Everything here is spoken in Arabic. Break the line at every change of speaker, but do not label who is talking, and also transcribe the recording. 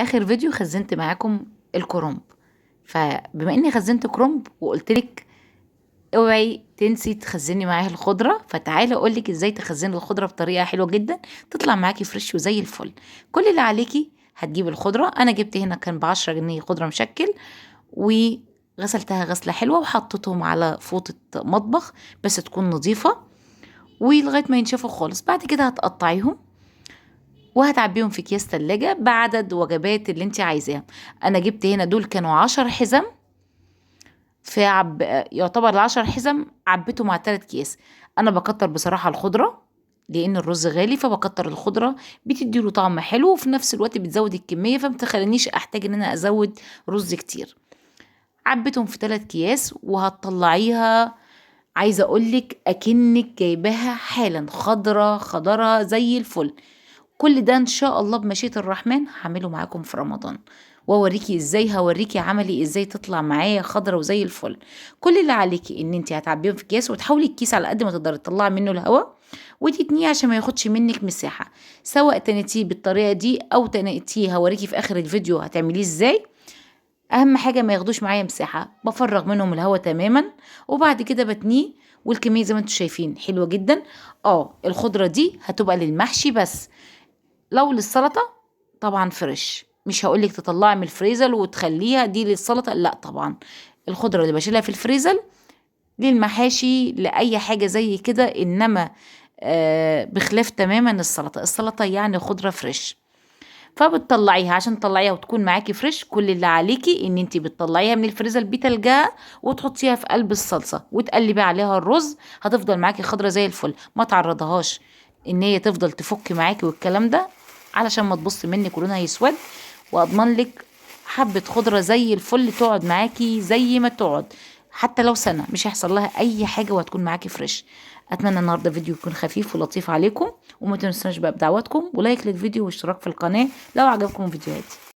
اخر فيديو خزنت معاكم الكرنب، فبما اني خزنت كرنب وقلتلك اوعي تنسي تخزني معاها الخضره، فتعالى اقولك ازاي تخزني الخضره بطريقه حلوه جدا تطلع معاكي فريش وزي الفل. كل اللي عليكي هتجيبي الخضره. انا جبت هنا كان ب10 جنيه خضره مشكل، وغسلتها غسله حلوه وحطيتهم على فوطه مطبخ بس تكون نظيفه، ولغايه ما ينشفوا خالص. بعد كده هتقطعيهم وهتعبيهم في اكياس تلاجة بعدد وجبات اللي انت عايزاها. انا جبت هنا دول كانوا 10 حزم، يعتبر ال10 حزم عبيتهم مع 3 اكياس. انا بكتر بصراحة الخضرة لان الرز غالي، فبكتر الخضرة بتديله طعم حلو وفي نفس الوقت بتزود الكمية، فمتخلينيش احتاج ان انا ازود رز كتير. عبيتهم في 3 اكياس وهتطلعيها عايزة اقولك اكنك جايباها حالا خضرة خضرة زي الفل. كل ده ان شاء الله بمشيئة الرحمن هعمله معاكم في رمضان، واوريكي ازاي، هوريكي عملي ازاي تطلع معايا خضرة وزي الفل. كل اللي عليكي ان انت هتعبيهم في اكياس، وتحاولي الكيس على قد ما تقدري تطلعي منه الهواء وتتنيه عشان ما ياخدش منك مساحة. سواء تنتيه بالطريقة دي او تنقتيه، هوريكي في اخر الفيديو هتعمليه ازاي. اهم حاجة ما ياخدوش معايا مساحة، بفرغ منهم الهواء تماما وبعد كده بتنيه. والكمية زي ما انتم شايفين حلوة جدا. الخضرة دي هتبقى للمحشي بس، لو للسلطة طبعا فريش. مش هقولك تطلعي من الفريزر وتخليها دي للسلطة، لا طبعا. الخضرة اللي بشيلها في الفريزر للمحاشي لأي حاجة زي كده، إنما بخلاف تماما السلطة يعني خضرة فريش. فبتطلعيها عشان تطلعيها وتكون معاكي فريش. كل اللي عليكي ان انتي بتطلعيها من الفريزر بتلجها وتحطيها في قلب الصلصة وتقلبي عليها الرز، هتفضل معاكي خضرة زي الفل. ما تعرضهاش ان هي تفضل تفك معاكي والكلام ده، علشان ما تبص منك ولونها يسود. واضمن لك حبة خضرة زي الفل تقعد معاكي زي ما تقعد، حتى لو سنة مش هيحصل لها اي حاجة وهتكون معاكي فريش. اتمنى النهارده فيديو يكون خفيف ولطيف عليكم، وما تنسوناش بقى بدعواتكم ولايك للفيديو واشتراك في القناة لو عجبكم فيديوهاتي.